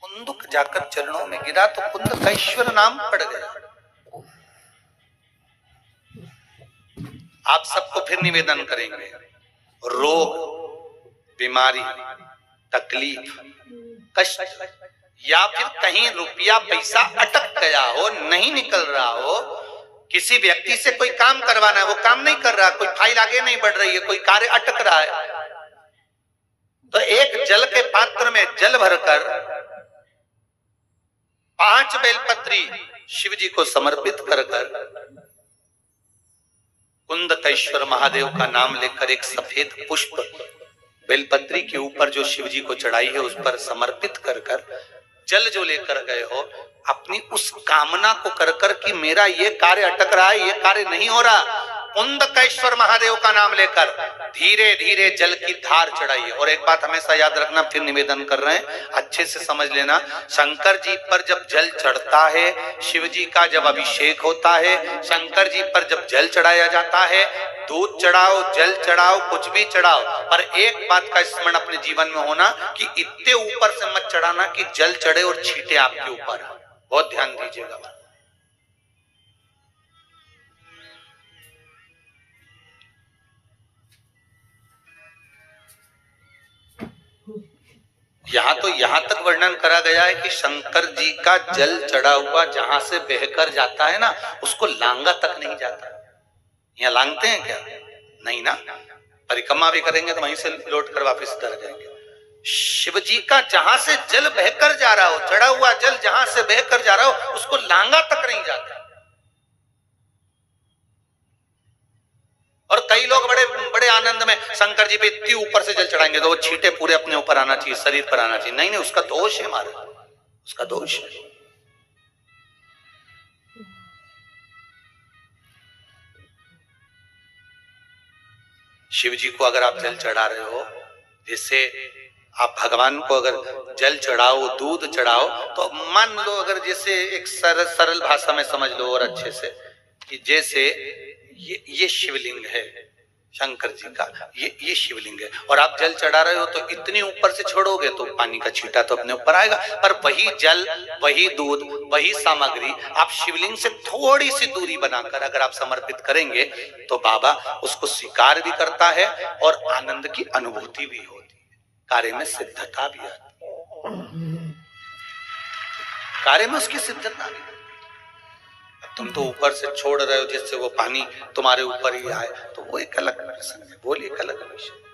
कुंदुक जाकर चरणों में गिरा तो कुंदकेश्वर नाम पड़ गया। आप सबको फिर निवेदन करेंगे, रोग, बीमारी, तकलीफ, कष्ट या फिर कहीं रुपया पैसा अटक गया हो, नहीं निकल रहा हो, किसी व्यक्ति से कोई काम करवाना है, वो काम नहीं कर रहा, कोई फाइल आगे नहीं बढ़ रही है, कोई कार्य अटक रहा है, तो एक जल के पात्र में जल भरकर 5 बेलपत्री शिव जी को समर्पित कर कुंदकेश्वर महादेव का नाम लेकर एक सफेद पुष्प बेलपत्री के ऊपर जो शिव जी को चढ़ाई है उस पर समर्पित कर जल जो लेकर गए हो, अपनी उस कामना को कर कि मेरा ये कार्य अटक रहा है, ये कार्य नहीं हो रहा, कुंदकेश्वर महादेव का नाम लेकर धीरे धीरे जल की धार चढ़ाइए। और एक बात हमेशा याद रखना, फिर निवेदन कर रहे हैं, अच्छे से समझ लेना, शंकर जी पर जब जल चढ़ता है, शिव जी का जब अभिषेक होता है, शंकर जी पर जब जल चढ़ाया जाता है, दूध चढ़ाओ, जल चढ़ाओ, कुछ भी चढ़ाओ, पर एक बात का स्मरण अपने जीवन में होना कि इतने ऊपर से मत चढ़ाना कि जल चढ़े और छींटे आपके ऊपर। बहुत ध्यान दीजिएगा। यहां तक वर्णन करा गया है कि शंकर जी का जल चढ़ा हुआ जहां से बहकर जाता है ना, उसको लांगा तक नहीं जाता। यहाँ लांगते हैं क्या? नहीं ना, परिक्रमा भी करेंगे तो वहीं से लौट कर वापस उतर जाएंगे। शिव जी का जहां से जल बहकर जा रहा हो, चढ़ा हुआ जल जहां से बहकर जा रहा हो, उसको लांगा तक नहीं जाता। और कई लोग बड़े बड़े आनंद में शंकर जी पे इतनी ऊपर से जल चढ़ाएंगे तो वो छींटे पूरे अपने ऊपर आना चाहिए, शरीर पर आना चाहिए। नहीं नहीं, उसका दोष है हमारा, उसका दोष है। शिव जी को अगर आप जल चढ़ा रहे हो, जैसे आप भगवान को अगर जल चढ़ाओ, दूध चढ़ाओ, तो मान लो अगर जैसे एक सरल भाषा में समझ लो और अच्छे से, कि जैसे ये शिवलिंग है शंकर जी का, ये शिवलिंग है, और आप जल चढ़ा रहे हो तो इतनी ऊपर से छोड़ोगे तो पानी का छींटा तो अपने ऊपर आएगा, पर वही जल, वही दूध, वही सामग्री आप शिवलिंग से थोड़ी सी दूरी बनाकर अगर आप समर्पित करेंगे तो बाबा उसको स्वीकार भी करता है और आनंद की अनुभूति भी होती है, कार्य में सिद्धता भी आती है, कार्य में उसकी सिद्धता भी। तुम तो ऊपर से छोड़ रहे हो जिससे वो पानी तुम्हारे ऊपर ही आए, तो वो एक अलग प्रसंग है, बोलिए एक अलग विषय।